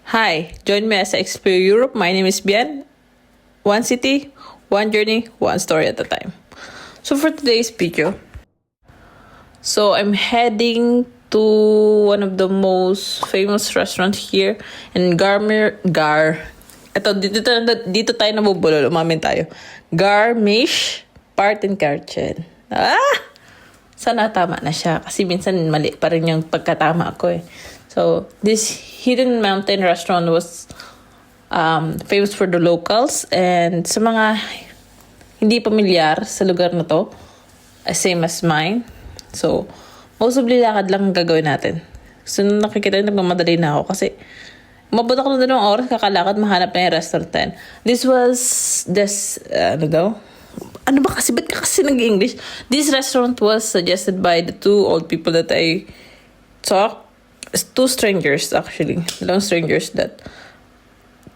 Hi, join me as I explore Europe. My name is Bian. One city, one journey, one story at a time. So for today's video, I'm heading to one of the most famous restaurants here in dito tayo nabubulol, umamin tayo. Garmisch Partenkirchen. Sana tama na siya kasi minsan mali pa rin yung pagkatama ko eh. So, this hidden mountain restaurant was famous for the locals, and sa mga hindi pamilyar sa lugar na to, same as mine. So, mostly lakad lang ang gagawin natin. So, nung nakikita nyo, nagmamadali na ako kasi umabot ako na 2 oras kakalakad, mahanap na yung restaurant. This was ano ba kasi? Ba't ka kasi nag-English? This restaurant was suggested by the 2 old people that I talked. 2 strangers actually. 2 strangers that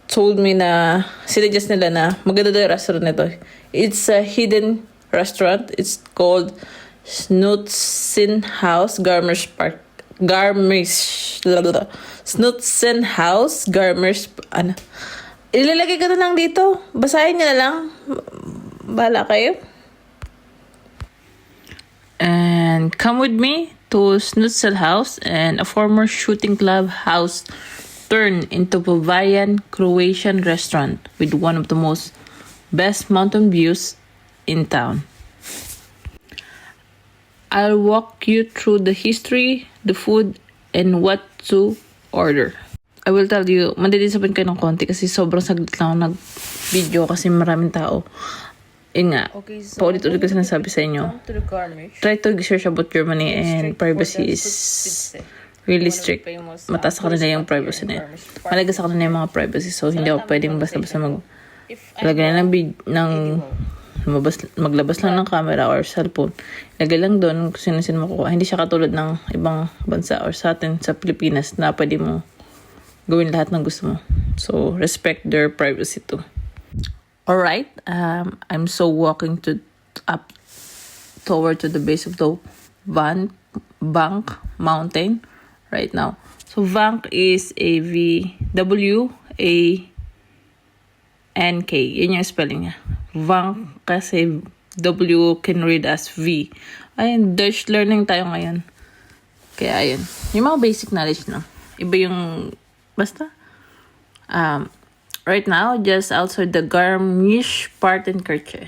told me na sinuggest nila na maganda daw yung restaurant nito. It's a hidden restaurant. It's called Schnutzenhaus Garmisch Park. Schnutzenhaus Garmisch. Ano? Ilalagay ko na lang dito. Basahin niyo na lang. Bahala kayo. And come with me to Schnutzenhaus, and a former shooting club house turned into Bavarian Croatian restaurant with one of the most best mountain views in town. I'll walk you through the history, the food, and what to order. I will tell you, mandidisappoint kayo ng konti kasi sobrang saglit lang ako nag-video kasi maraming tao. Yun nga, okay, so paulit-ulit ko sinasabi sa inyo. Try to search about Germany, and privacy is really strict. Mataas sa kanila yung privacy na yun. Malaga sa kanila yung mga privacy, so hindi ako pwedeng basta-basta maglagay maglabas lang ng camera or cellphone. Lagay lang doon kung sino-sino makukuha. Hindi siya katulad ng ibang bansa or sa atin sa Pilipinas na pwede mo gawin lahat ng gusto mo. So, respect their privacy too. Alright, I'm walking up toward to the base of the Vank mountain right now. So Vank is Vank. Yun yung spelling niya. Vank kasi W can read as V. Ayun, Dutch learning tayo ngayon. Kaya ayun. Yung mga basic knowledge na. Iba yung basta. Right now, just outside the Garmisch Partenkirchen.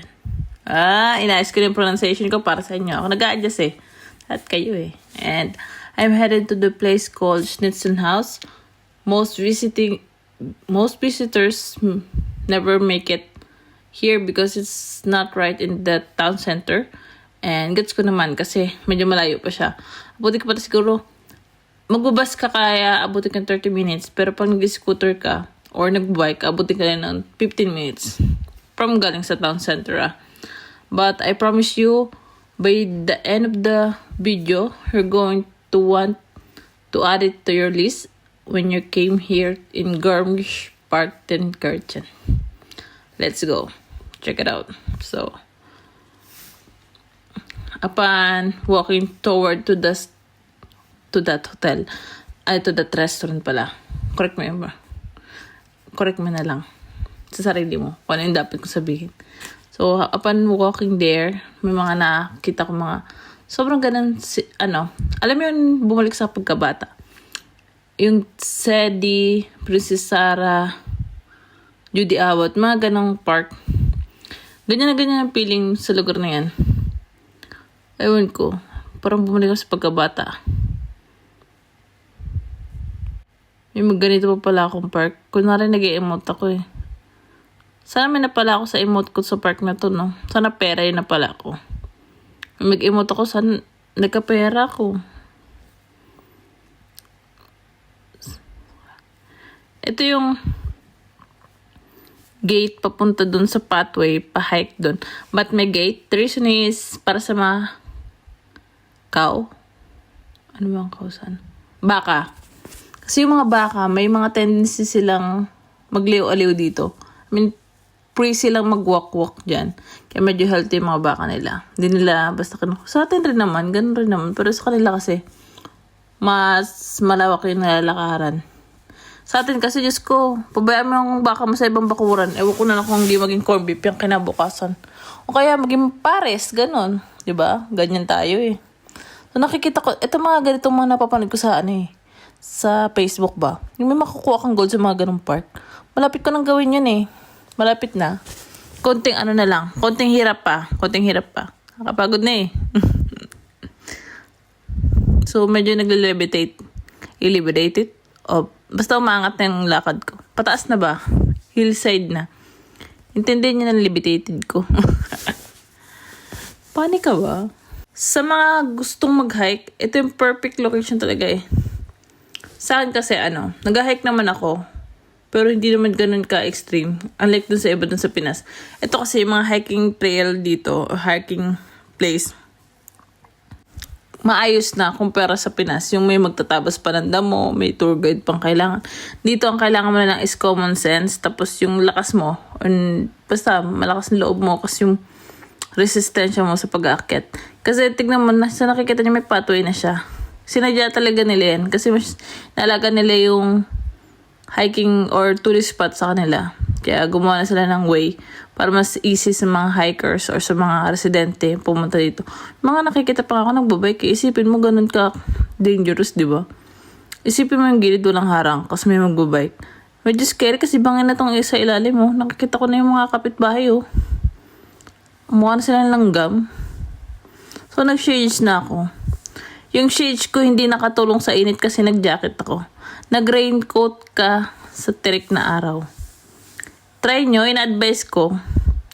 Inayos ko yung pronunciation ko para sa inyo. Ako nag-a-adjust eh. At kayo eh. And I'm headed to the place called Schnitzenhaus. Most visitors never make it here because it's not right in the town center. And gets ko naman kasi medyo malayo pa siya. Abutin ko pa siguro, magbubas ka kaya abutin ka 30 minutes. Pero pag nag-scooter ka, or nagbike, abutin ka na ng 15 minutes from galing sa town center. But I promise you, by the end of the video, you're going to want to add it to your list when you came here in Garmisch Partenkirchen. Let's go. Check it out. So, upon walking toward to that hotel, to that restaurant pala. Correct mo na lang sa sarili mo kung ano yung dapat ko sabihin. So, upon walking there, may mga nakita ko mga sobrang ganun, alam mo yun, bumalik sa pagkabata. Yung Sedi, Princess Sarah, Judy Awat, mga ganong park. Ganyan na ganyan ang feeling sa lugar na yan. Ewan ko, parang bumalik ako sa pagkabata. May ganito pa pala akong park. Kunwari nag-emote ako eh. Sana may napala ako sa emote ko sa park na to, no? Sana pera yun napala ako. May mag-emote ako, sana nagkapera ako. Ito yung gate papunta dun sa pathway, pa-hike dun. But may gate. The reason is para sa mga cow. Ano ba ang cow saan? Baka. Kasi yung mga baka, may mga tendency silang magliw-aliw dito. I mean, free silang mag-walk-walk dyan. Kaya medyo healthy yung mga baka nila. Hindi nila basta sa atin rin naman, ganun rin naman. Pero sa kanila kasi, mas malawak yung nalalakaran. Sa atin kasi, Diyos ko, pabayaan mo yung baka mo sa ibang bakuran. Ewan ko na lang kung hindi maging corned beef yung kinabukasan. O kaya maging pares, ganon. Diba? Ganyan tayo eh. So nakikita ko, ito mga ganitong mga napapanood ko sa sa Facebook ba? Yung may makukuha kang gold sa mga ganong park. Malapit ko nang gawin yun eh. Malapit na. Konting ano na lang. Konting hirap pa. Nakapagod na eh. So medyo nagle-levitate. I-levitate it. O, basta umangat na yung lakad ko. Pataas na ba? Hillside na. Intindihin niyo na levitated ko. Panik ka ba? Sa mga gustong mag-hike, ito yung perfect location talaga eh. Sa akin kasi nag-hike naman ako. Pero hindi naman ganun ka-extreme. Unlike dun sa iba dun sa Pinas. Ito kasi yung mga hiking trail dito, or hiking place, maayos na kumpara sa Pinas. Yung may magtatabas pa ng damo, may tour guide pang kailangan. Dito ang kailangan mo na lang is common sense. Tapos yung lakas mo, basta malakas ng loob mo kasi yung resistensya mo sa pag-aakyat. Kasi tignan mo, sa nakikita niyo may pathway na siya. Sinadya talaga nila yan. Kasi mas naalaga nila yung hiking or tourist spot sa kanila. Kaya gumawa na sila ng way para mas easy sa mga hikers or sa mga residente pumunta dito. Mga nakikita pa ako nagbabike, isipin mo ganun ka dangerous, di ba? Isipin mo yung gilid walang harang kasi may magbabike. Medyo scary kasi bangin na tong isa ilalim mo. Nakikita ko na yung mga kapitbahay oh. Mukha na sila ng langgam. So nag-shades na ako. Yung shades ko hindi nakatulong sa init kasi nag-jacket ako. Nag-raincoat ka sa tirik na araw. Try nyo, in-advise ko.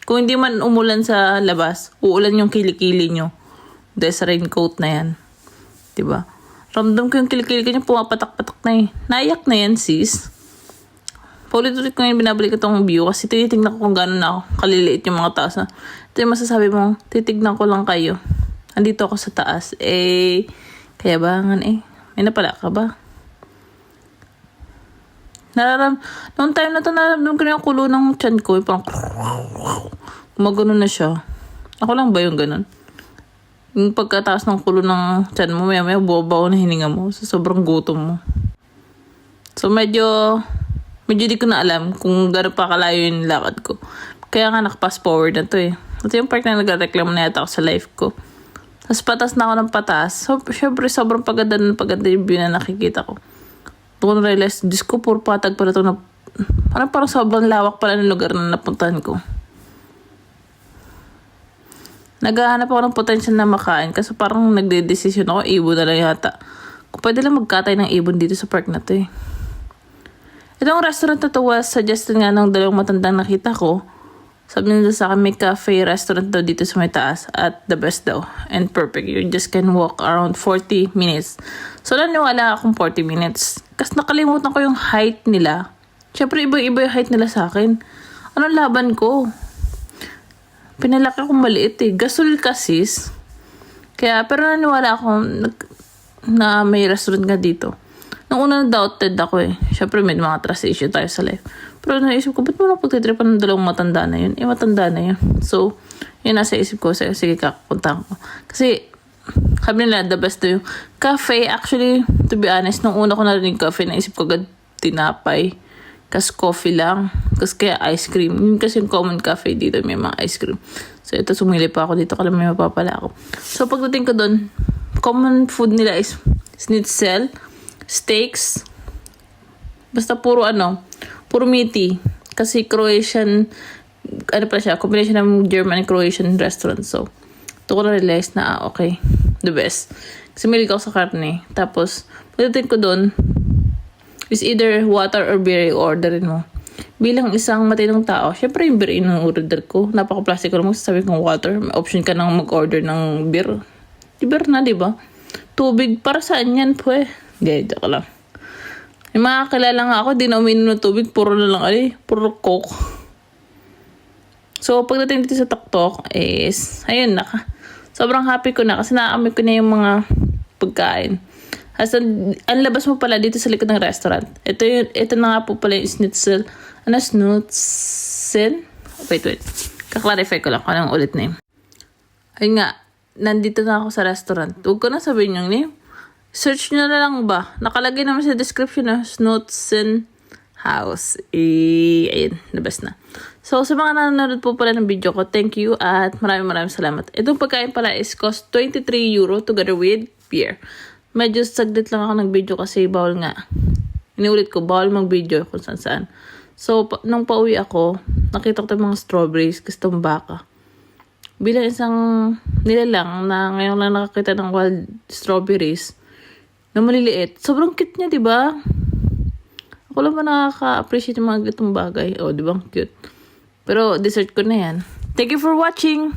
Kung hindi man umulan sa labas, uulan yung kilikili nyo. Dahil sa raincoat na yan. Diba? Ramdam ko yung kilikili nyo, pumapatak-patak na eh. Naiyak na yan, sis. Paulit-ulit ko yung binabalik itong view kasi tinitignan ko kung gano'n na ako kaliliit yung mga taas. Ito yung masasabi mo, titignan ko lang kayo. Andito ako sa taas. Kaya ba may napala ka ba? Noong time na to, nararamdam ko na yung kulo ng tiyan ko. Parang gumagano na siya. Ako lang ba yung ganun? Yung pagkataas ng kulo ng tiyan mo, maya buwabaw na hininga mo. So, sobrang gutom mo. So, medyo di ko na alam kung gano'n pa kalayo yung lakad ko. Kaya nga nakapass forward na to eh. Ito yung part na nagreklamo na yata ako sa life ko. Tapos patas na ako ng patas. So, syempre, sobrang paganda yung view na nakikita ko. Doon ko na-realize, Diyos ko, puro patag pala ito na, parang sobrang lawak pala ng lugar na napuntahan ko. Naghahanap ako ng potential na makain kasi parang nagde-decision ako, ibon na lang yata. Kung pwede lang magkatay ng ibon dito sa park na to eh. Itong restaurant na to was suggested nga ng dalawang matandang nakita ko. Sabi nila sa akin, may cafe restaurant daw dito sa may taas at the best daw. And perfect. You just can walk around 40 minutes. So, naniwala akong 40 minutes. Kasi nakalimutan ko yung height nila. Siyempre, iba-iba yung height nila sa akin. Anong laban ko? Pinalaki akong maliit eh. Gasol ka sis. Kaya, pero naniwala ako na may restaurant nga dito. Nung una doubted ako eh. Siyempre, may mga trust issue tayo sa life. Pero naisip ko, ba't mo lang pagtitripan ng dalawang matanda na yun? Matanda na yun. So, yun nasa isip ko. Sige, kapuntahan ko. Kasi, sabi nila, the best daw yung cafe. Actually, to be honest, nung una ko narinig cafe, naisip ko agad tinapay. Kasi coffee lang. Kasi kaya ice cream. Yun kasi yung common cafe dito, may mga ice cream. So, ito, sumili pa ako dito. Kala may mapapala ako. So, pagdating ko doon, common food nila is schnitzel, steaks, basta puro meaty. Kasi Croatian, siya, combination ng German and Croatian restaurant. So, ito ko na-realize na, okay, the best. Kasi mahilig ako sa karne. Tapos, pagdating ko doon, is either water or beer orderin mo. Bilang isang matinong tao, syempre yung beer in-order ko. Napaka-plastic ko lang magsasabi kong water. May option ka nang mag-order ng beer. Di beer na, di ba? Tubig, para saan yan po eh? Gaya ka lang. Yung mga kilala nga ako, di na uminom ng tubig, puro na lang, puro coke. So, pagdating dito sa Taktok, ayun na. Sobrang happy ko na kasi naaamoy ko na yung mga pagkain. As ang labas mo pala dito sa likod ng restaurant. Ito na nga po pala yung schnitzel. Schnitzel? Wait. Kaklarify ko lang kung anong ulit name. Ayun nga, nandito na ako sa restaurant. Huwag ko na sabihin yung name. Search nyo na lang ba? Nakalagay naman sa description na Schnitzel house. Ayun, labas na. So, sa mga nanonood po pala ng video ko, thank you at maraming salamat. Itong pagkain pala is cost 23 euro together with beer. Medyo saglit lang ako nag-video kasi bawal nga. Iniulit ko, bawal mag-video kung saan. So, nung pauwi ako, nakita ko mga strawberries, gustong baka. Bilang isang nilalang na ngayon lang nakakita ng wild strawberries na maliliit. Sobrang cute niya, diba? Ako lang ba nakaka-appreciate yung mga gitong bagay? Oh, diba? Cute. Pero dessert ko na yan. Thank you for watching!